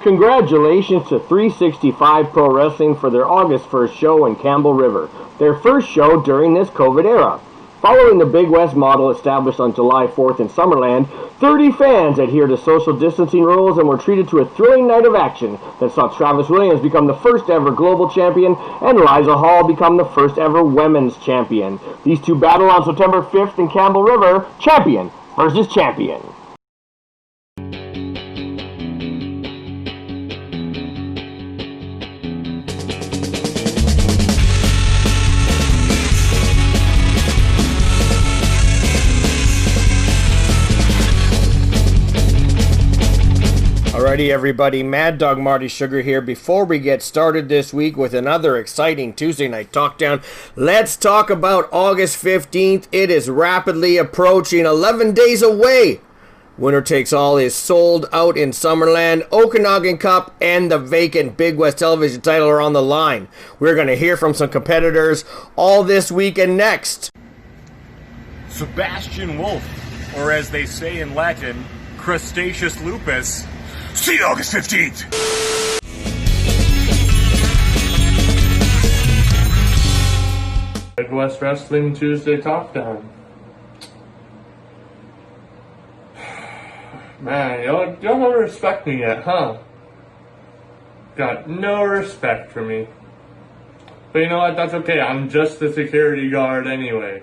Congratulations to 365 Pro Wrestling for their August 1st show in Campbell River, their first show during this COVID era. Following the Big West model established on July 4th in Summerland, 30 fans adhered to social distancing rules and were treated to a thrilling night of action that saw Travis Williams become the first ever global champion and Liza Hall become the first ever women's champion. These two battle on September 5th in Campbell River, champion versus champion. Alrighty everybody, Mad Dog Marty Sugar here. Before we get started this week with another exciting Tuesday Night TalkDown, let's talk about August 15th. It is rapidly approaching, 11 days away. Winner Takes All is sold out in Summerland. Okanagan Cup and the vacant Big West television title are on the line. We're going to hear from some competitors all this week and next. Sebastian Wolfe, or as they say in Latin, Crustaceous Lupus. See you August 15th! Big West Wrestling Tuesday TalkDown. Man, y'all don't respect me yet, huh? Got no respect for me. But you know what, that's okay, I'm just the security guard anyway.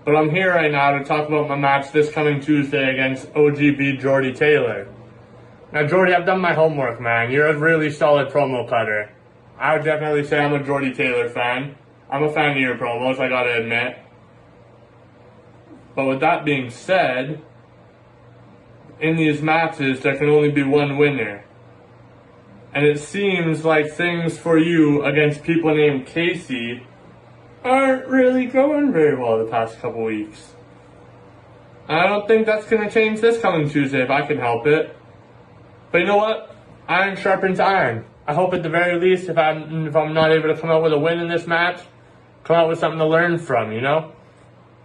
But I'm here right now to talk about my match this coming Tuesday against OGB Jordie Taylor. Now, Jordie, I've done my homework, man. You're a really solid promo cutter. I would definitely say I'm a Jordie Taylor fan. I'm a fan of your promos, I gotta admit. But with that being said, in these matches, there can only be one winner. And it seems like things for you against people named Casey aren't really going very well the past couple weeks. I don't think that's gonna change this coming Tuesday if I can help it. But you know what? Iron sharpens iron. I hope at the very least, if I'm not able to come out with a win in this match, come out with something to learn from, you know?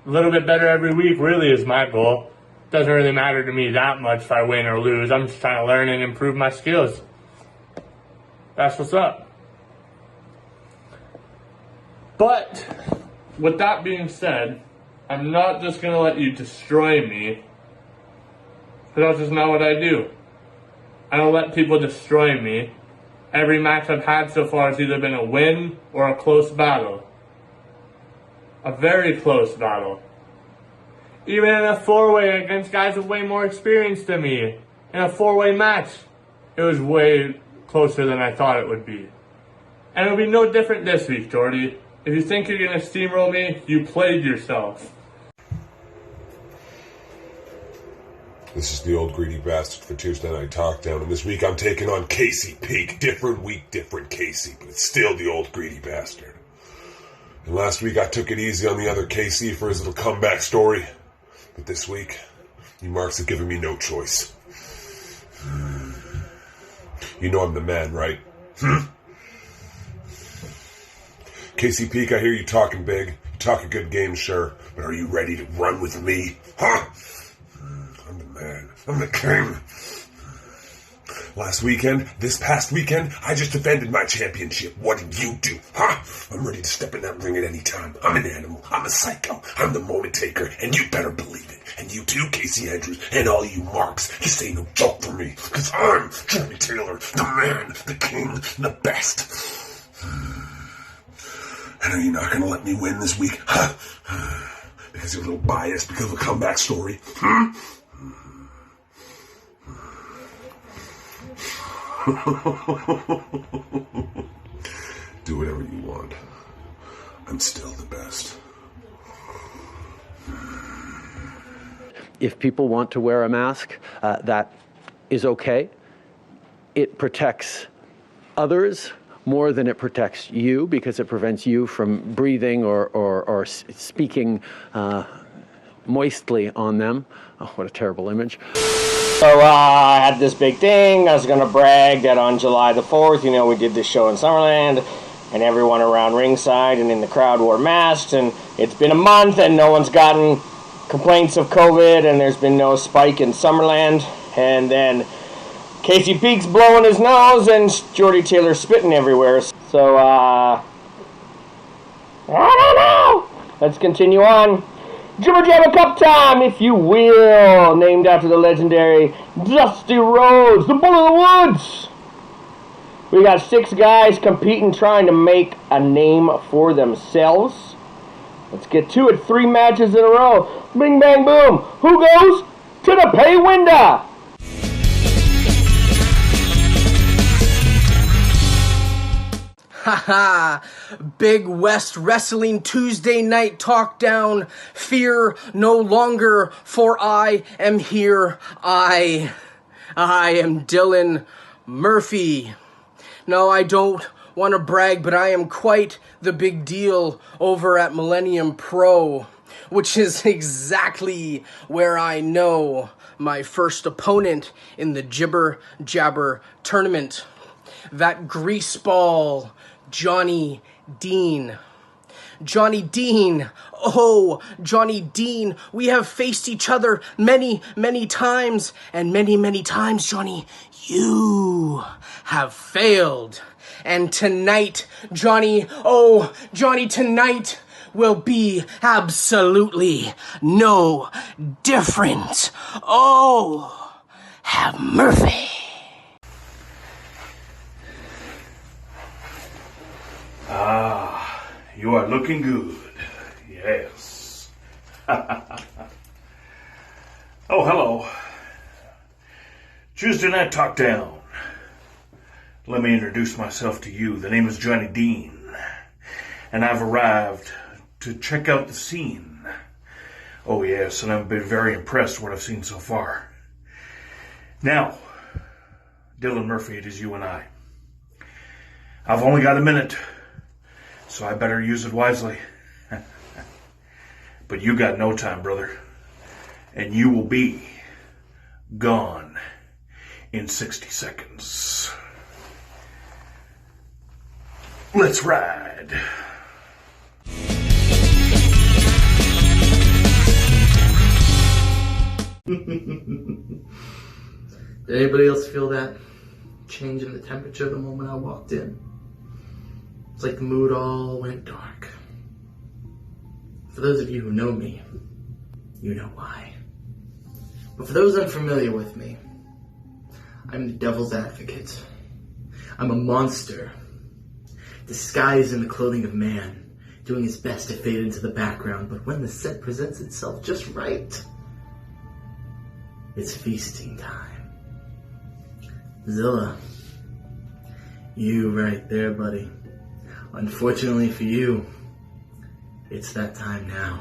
A little bit better every week really is my goal. Doesn't really matter to me that much if I win or lose. I'm just trying to learn and improve my skills. That's what's up. But, with that being said, I'm not just going to let you destroy me. Because that's just not what I do. I don't let people destroy me. Every match I've had so far has either been a win or a close battle. A very close battle. Even in a four-way against guys with way more experience than me. In a four-way match, it was way closer than I thought it would be. And it'll be no different this week, Jordie. If you think you're going to steamroll me, you played yourself. This is the old greedy bastard for Tuesday Night TalkDown, and this week I'm taking on Casey Peake. Different week, different Casey, but it's still the old greedy bastard. And last week I took it easy on the other Casey for his little comeback story, but this week, you marks have given me no choice. You know I'm the man, right? Casey Peake, I hear you talking big. You talk a good game, sure, but are you ready to run with me? Huh? I'm the man. I'm the king. This past weekend, I just defended my championship. What did you do? Huh? I'm ready to step in that ring at any time. I'm an animal. I'm a psycho. I'm the moment taker, and you better believe it. And you too, Casey Andrews, and all you marks. This ain't no joke for me, because I'm Jordie Taylor, the man, the king, the best. And are you not going to let me win this week? Huh? Because you're a little biased because of a comeback story? Do whatever you want. I'm still the best. If people want to wear a mask, that is okay. It protects others more than it protects you, because it prevents you from breathing or speaking moistly on them. Oh, what a terrible image. So I had this big thing. I was going to brag that on July the 4th, we did this show in Summerland, and everyone around ringside and in the crowd wore masks, and it's been a month and no one's gotten complaints of COVID, and there's been no spike in Summerland. And then Casey Peake's blowing his nose and Jordie Taylor spitting everywhere. So, I don't know. Let's continue on. Jibber Jabber Cup time, if you will. Named after the legendary Dusty Rhodes, the Bull of the Woods. We got 6 guys competing, trying to make a name for themselves. Let's get to it. 3 matches in a row. Bing, bang, boom. Who goes to the pay window? Haha, Big West Wrestling Tuesday night TalkDown. Fear no longer, for I am here. I am Dylan Murphy. No, I don't want to brag, but I am quite the big deal over at Millennium Pro, which is exactly where I know my first opponent in the Jibber Jabber tournament. That greaseball, Johnny Dean. Johnny Dean. Oh, Johnny Dean. We have faced each other many, many times. And many, many times, Johnny, you have failed. And tonight, Johnny, oh, Johnny, tonight will be absolutely no different. Oh, have Murphy. Ah, you are looking good. Yes. Oh, hello. Tuesday Night TalkDown. Let me introduce myself to you. The name is Johnny Dean, and I've arrived to check out the scene. Oh, yes, and I've been very impressed with what I've seen so far. Now, Dylan Murphy, it is you and I. I've only got a minute, so I better use it wisely. But you got no time, brother. And you will be gone in 60 seconds. Let's ride. Did anybody else feel that change in the temperature the moment I walked in? It's like the mood all went dark. For those of you who know me, you know why. But for those unfamiliar with me, I'm the devil's advocate. I'm a monster, disguised in the clothing of man, doing his best to fade into the background, but when the set presents itself just right, it's feasting time. Zilla, you right there, buddy. Unfortunately for you, it's that time now.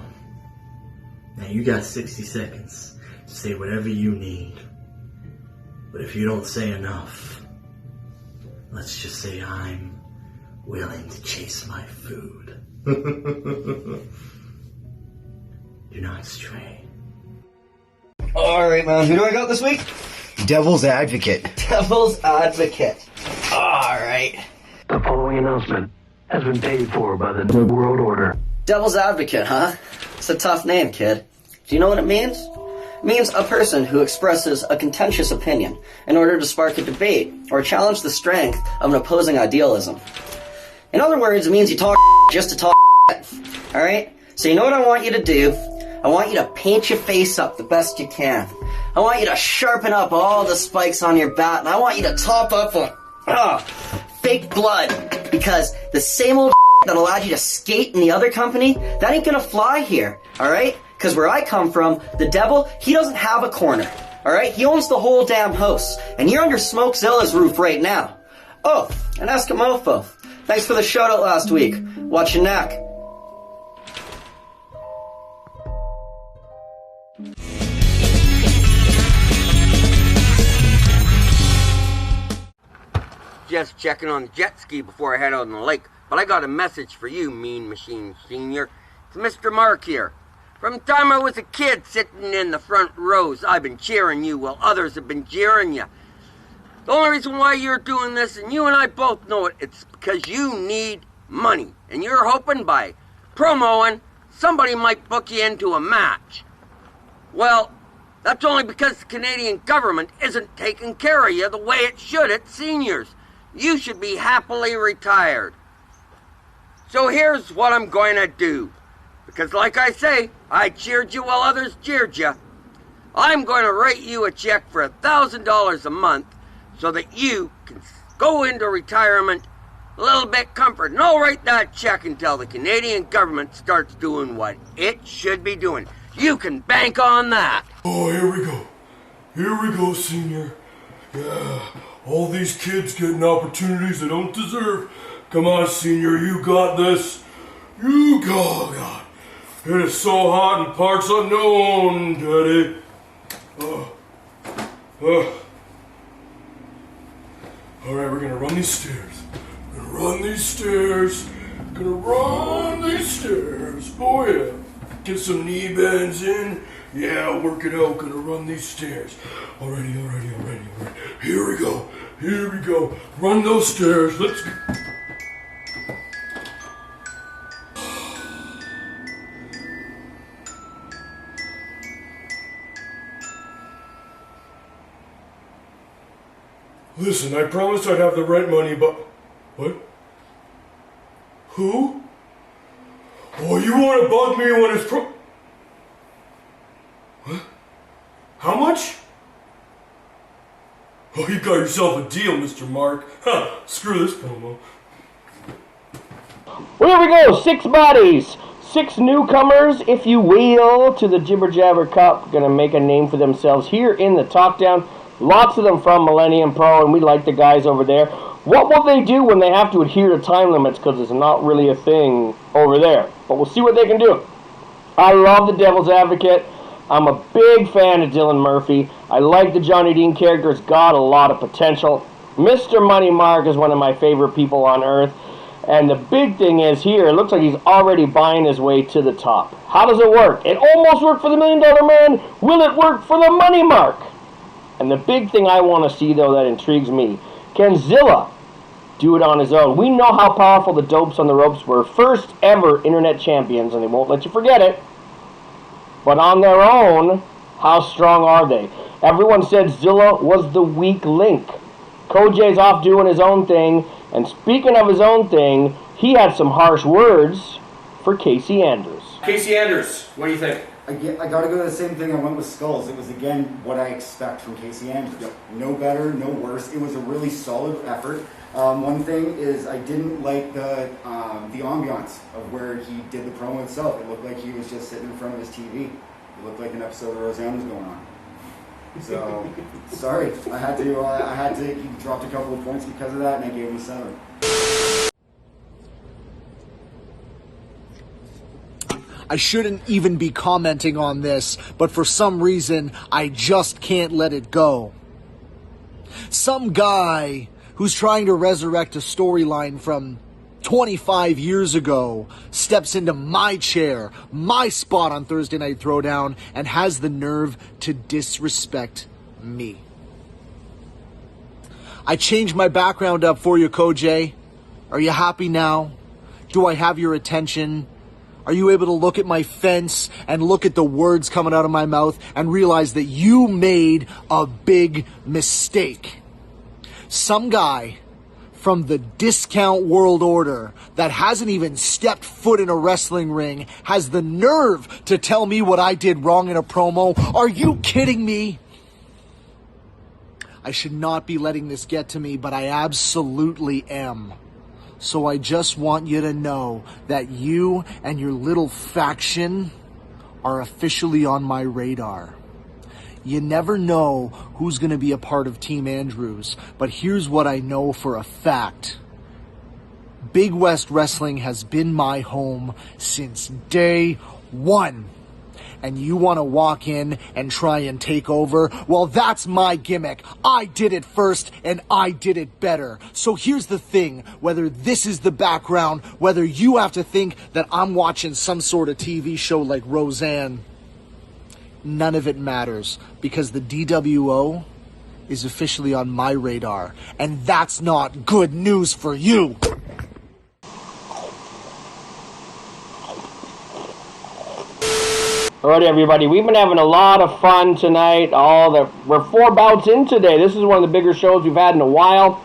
Now you got 60 seconds to say whatever you need. But if you don't say enough, let's just say I'm willing to chase my food. Do not stray. Alright, man, who do I got this week? Devil's Advocate. Devil's advocate. Alright. The following announcement has been paid for by the New World Order. Devil's Advocate, huh? It's a tough name, kid. Do you know what it means? It means a person who expresses a contentious opinion in order to spark a debate or challenge the strength of an opposing idealism. In other words, it means you talk just to talk. Alright? So you know what I want you to do? I want you to paint your face up the best you can. I want you to sharpen up all the spikes on your bat, and I want you to top up on fake blood, because the same old that allowed you to skate in the other company, that ain't gonna fly here, alright? Because where I come from, the devil, he doesn't have a corner, alright? He owns the whole damn house, and you're under Smokezilla's roof right now. Oh, and Eskimofo, thanks for the shout out last week. Watch your neck. Just checking on the jet ski before I head out on the lake. But I got a message for you, Mean Machine Senior. It's Mr. Mark here. From the time I was a kid sitting in the front rows, I've been cheering you while others have been jeering you. The only reason why you're doing this, and you and I both know it, it's because you need money. And you're hoping by promoing, somebody might book you into a match. Well, That's only because the Canadian government isn't taking care of you the way it should at seniors. You should be happily retired. So here's what I'm going to do. Because like I say, I cheered you while others jeered you. I'm going to write you a check for $1,000 a month so that you can go into retirement a little bit comfort. And I'll write that check until the Canadian government starts doing what it should be doing. You can bank on that. Oh, here we go. Here we go, senior. Yeah, all these kids getting opportunities they don't deserve. Come on, senior, you got this. You got it. It is so hot in parts unknown, Daddy. Alright, we're gonna run these stairs. Run these stairs. Gonna run these stairs. Oh yeah. Get some knee bends in. Yeah, work it out. Gonna run these stairs. Alrighty. Here we go. Run those stairs. Let's go. Listen, I promised I'd have the rent money, but... What? Who? Oh, you want to bug me when it's What? How much? Oh, you got yourself a deal, Mr. Mark. Ha! Screw this promo. Well, here we go. 6 bodies. 6 newcomers, if you will, to the Jibber Jabber Cup. Gonna make a name for themselves here in the TalkDown. Lots of them from Millennium Pro, and we like the guys over there. What will they do when they have to adhere to time limits, because it's not really a thing over there. But we'll see what they can do. I love the Devil's Advocate. I'm a big fan of Dylan Murphy. I like the Johnny Dean character. It's got a lot of potential. Mr. Money Mark is one of my favorite people on earth. And the big thing is here, it looks like he's already buying his way to the top. How does it work? It almost worked for the $1 Million Man. Will it work for the Money Mark? And the big thing I want to see, though, that intrigues me, can Zilla do it on his own? We know how powerful the Dopes on the Ropes were. First ever internet champions, and they won't let you forget it. But on their own, how strong are they? Everyone said Zilla was the weak link. Kojay's off doing his own thing. And speaking of his own thing, he had some harsh words for Casey Andrews. Casey Andrews, what do you think? I gotta go to the same thing I went with Skulls. It was, again, what I expect from Casey Andrews. Yep. No better, no worse. It was a really solid effort. One thing is I didn't like the ambiance of where he did the promo itself. It looked like he was just sitting in front of his TV. It looked like an episode of Roseanne was going on. So, sorry. I had to, he dropped a couple of points because of that, and I gave him 7. I shouldn't even be commenting on this, but for some reason, I just can't let it go. Some guy who's trying to resurrect a storyline from 25 years ago steps into my chair, my spot on Thursday Night Throwdown, and has the nerve to disrespect me. I changed my background up for you, Kojay. Are you happy now? Do I have your attention? Are you able to look at my fence and look at the words coming out of my mouth and realize that you made a big mistake? Some guy from the discount world order that hasn't even stepped foot in a wrestling ring has the nerve to tell me what I did wrong in a promo? Are you kidding me? I should not be letting this get to me, but I absolutely am. So I just want you to know that you and your little faction are officially on my radar. You never know who's going to be a part of Team Andrews, but here's what I know for a fact. Big West Wrestling has been my home since day one. And you want to walk in and try and take over? Well, that's my gimmick. I did it first, and I did it better. So here's the thing. Whether this is the background, whether you have to think that I'm watching some sort of TV show like Roseanne, none of it matters, because the DWO is officially on my radar, and that's not good news for you. Alright, everybody, we've been having a lot of fun tonight. We're 4 bouts in today. This is one of the bigger shows we've had in a while.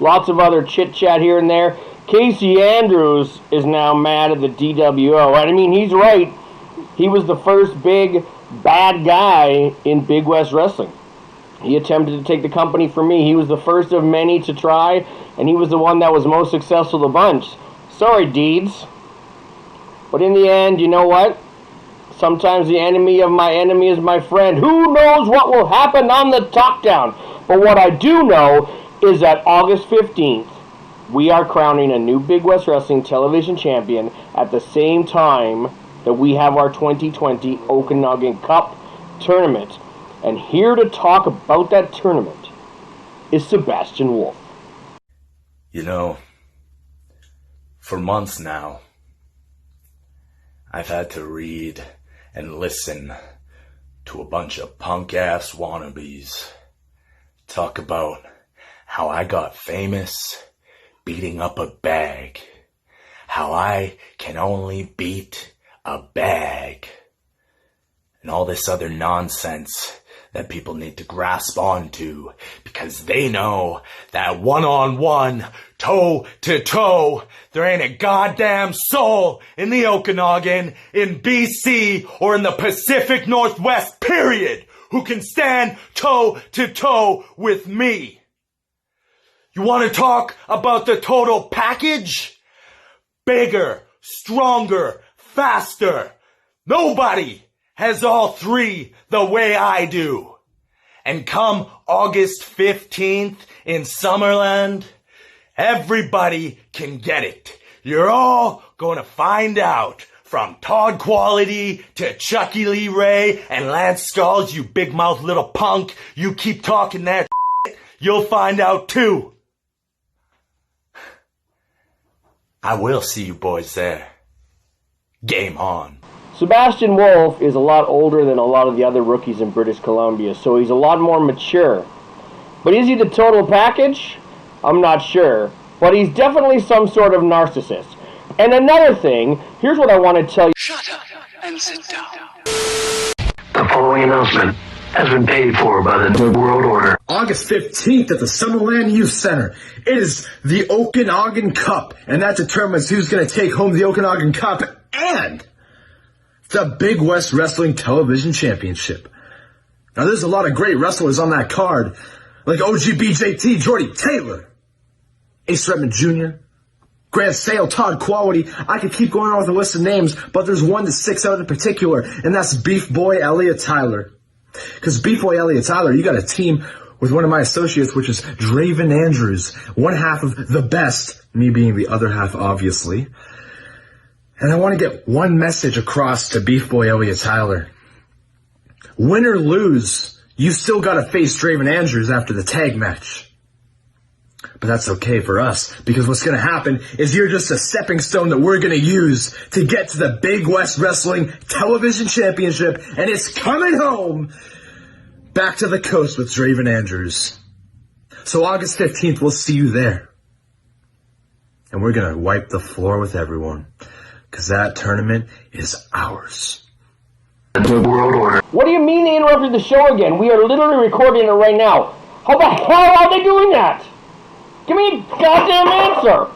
Lots of other chit-chat here and there. Casey Andrews is now mad at the DWO. I mean, he's right. He was the first big bad guy in Big West Wrestling. He attempted to take the company from me. He was the first of many to try, and he was the one that was most successful of the bunch. Sorry, Deeds. But in the end, you know what? Sometimes the enemy of my enemy is my friend. Who knows what will happen on the TalkDown? But what I do know is that August 15th, we are crowning a new Big West Wrestling television champion at the same time that we have our 2020 Okanagan Cup tournament. And here to talk about that tournament is Sebastian Wolfe. You know, for months now, I've had to read and listen to a bunch of punk-ass wannabes talk about how I got famous beating up a bag, how I can only beat a bag, and all this other nonsense that people need to grasp onto because they know that one-on-one, toe-to-toe, there ain't a goddamn soul in the Okanagan, in BC, or in the Pacific Northwest, period, who can stand toe-to-toe with me. You want to talk about the total package? Bigger, stronger, faster. Nobody has all 3 the way I do. And come August 15th in Summerland, everybody can get it. You're all going to find out. From Todd Quality to Chucky Lee Ray and Lance Skulls, you big mouth little punk. You keep talking that shit, you'll find out too. I will see you boys there. Game on. Sebastian Wolfe is a lot older than a lot of the other rookies in British Columbia, so he's a lot more mature. But is he the total package? I'm not sure. But he's definitely some sort of narcissist. And another thing, here's what I want to tell you. Shut up and sit down. The following announcement has been paid for by the New World Order. August 15th at the Summerland Youth Center. It is the Okanagan Cup, and that determines who's going to take home the Okanagan Cup and the Big West Wrestling Television Championship. Now, there's a lot of great wrestlers on that card, like OGBJT, Jordie Taylor, Ace Redmond Jr., Grant Sale, Todd Quality. I could keep going on with a list of names, but there's one that sticks out in particular, and that's Beef Boy Elliot Tyler. Because Beef Boy Elliot Tyler, you got a team with one of my associates, which is Draven Andrews, one half of the best, me being the other half, obviously. And I want to get one message across to Beef Boy Elliot Tyler. Win or lose, you still got to face Draven Andrews after the tag match. But that's okay for us, because what's going to happen is you're just a stepping stone that we're going to use to get to the Big West Wrestling Television Championship, and it's coming home back to the coast with Draven Andrews. So August 15th, we'll see you there. And we're going to wipe the floor with everyone, because that tournament is ours. The World Order. What do you mean they interrupted the show again? We are literally recording it right now. How the hell are they doing that? Give me a goddamn answer!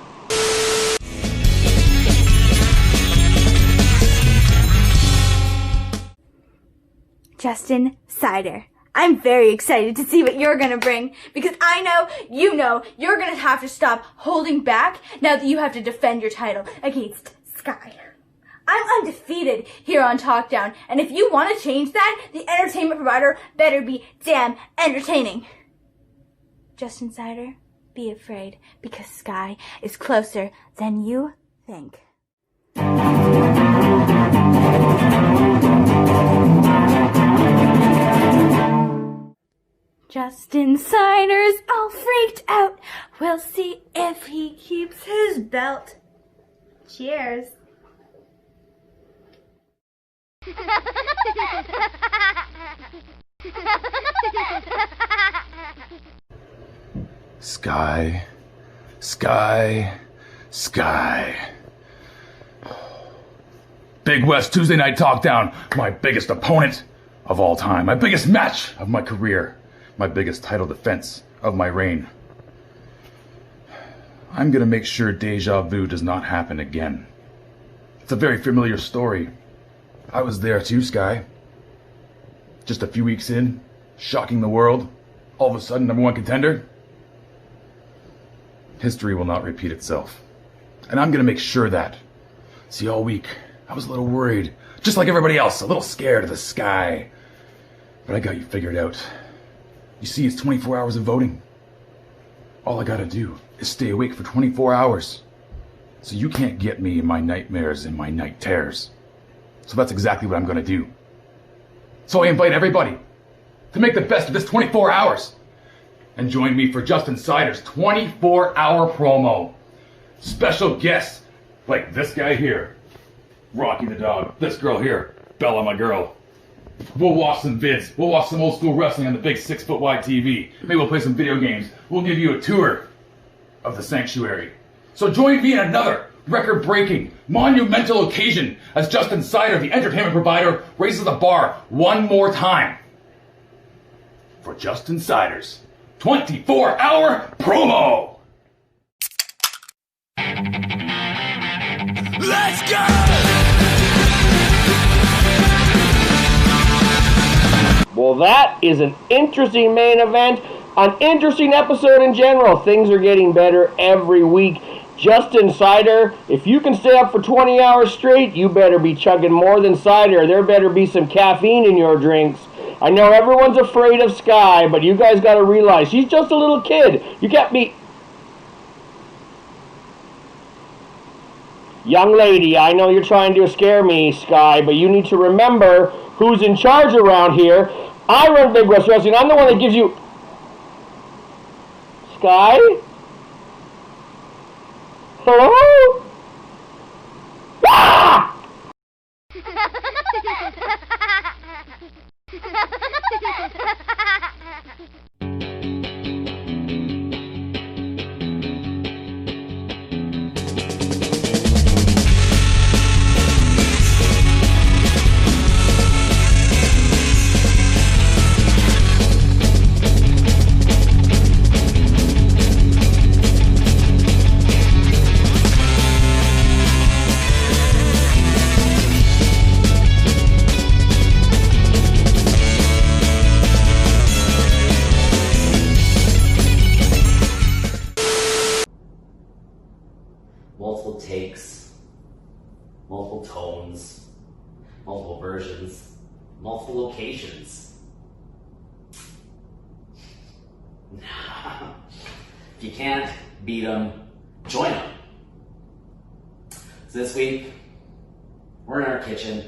Justin, Cider. I'm very excited to see what you're gonna bring, because I know, you know, you're gonna have to stop holding back now that you have to defend your title against Skye. I'm undefeated here on TalkDown, and if you want to change that, the entertainment provider better be damn entertaining. Justin Cider, be afraid, because Skye is closer than you think. Justin Cider's all freaked out. We'll see if he keeps his belt. Cheers. Skye, Skye, Skye. Big West Tuesday Night TalkDown. My biggest opponent of all time. My biggest match of my career. My biggest title defense of my reign. I'm gonna make sure deja vu does not happen again. It's a very familiar story. I was there too, Skye. Just a few weeks in, shocking the world. All of a sudden, #1 contender. History will not repeat itself. And I'm gonna make sure that. See, all week, I was a little worried. Just like everybody else, a little scared of the sky. But I got you figured out. You see, it's 24 hours of voting. All I gotta do is stay awake for 24 hours. So you can't get me in my nightmares and my night terrors. So that's exactly what I'm gonna do. So I invite everybody to make the best of this 24 hours. And join me for Justin Cider's 24-hour promo. Special guests like this guy here, Rocky the dog. This girl here, Bella my girl. We'll watch some vids. We'll watch some old school wrestling on the big 6-foot wide TV. Maybe we'll play some video games. We'll give you a tour of the sanctuary. So join me in another record-breaking, monumental occasion as Justin Cider, the entertainment provider, raises the bar one more time for Justin Cider's 24-hour promo. Let's go! Well, that is an interesting main event, an interesting episode in general. Things are getting better every week. Justin Cider, if you can stay up for 20 hours straight, you better be chugging more than cider. There better be some caffeine in your drinks. I know everyone's afraid of Skye, but you guys got to realize she's just a little kid. You can't be... Young lady, I know you're trying to scare me, Skye, but you need to remember who's in charge around here. I run Big West Wrestling. I'm the one that gives you... Skye? Hello? Ah! Multiple takes, multiple tones, multiple versions, multiple locations. If you can't beat them, join them. So this week, we're in our kitchen.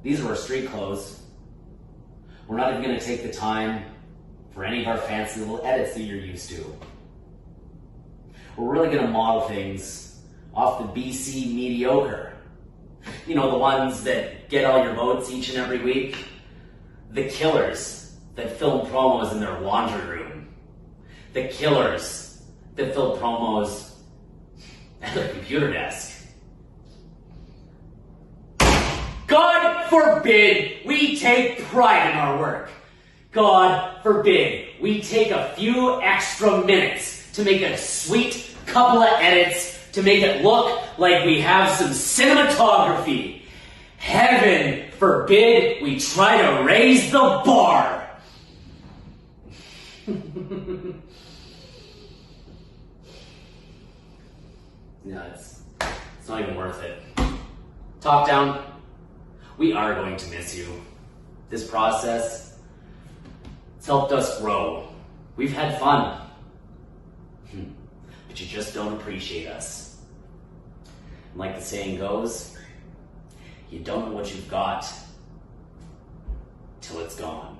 These are our street clothes. We're not even going to take the time for any of our fancy little edits that you're used to. We're really going to model things off the BC mediocre. You know, the ones that get all your votes each and every week. The killers that film promos in their laundry room. The killers that film promos at their computer desk. God forbid we take pride in our work. God forbid we take a few extra minutes to make a sweet couple of edits to make it look like we have some cinematography. Heaven forbid we try to raise the bar. No, it's not even worth it. TalkDown, we are going to miss you. This process, it's helped us grow. We've had fun. But you just don't appreciate us. And like the saying goes, you don't know what you've got till it's gone.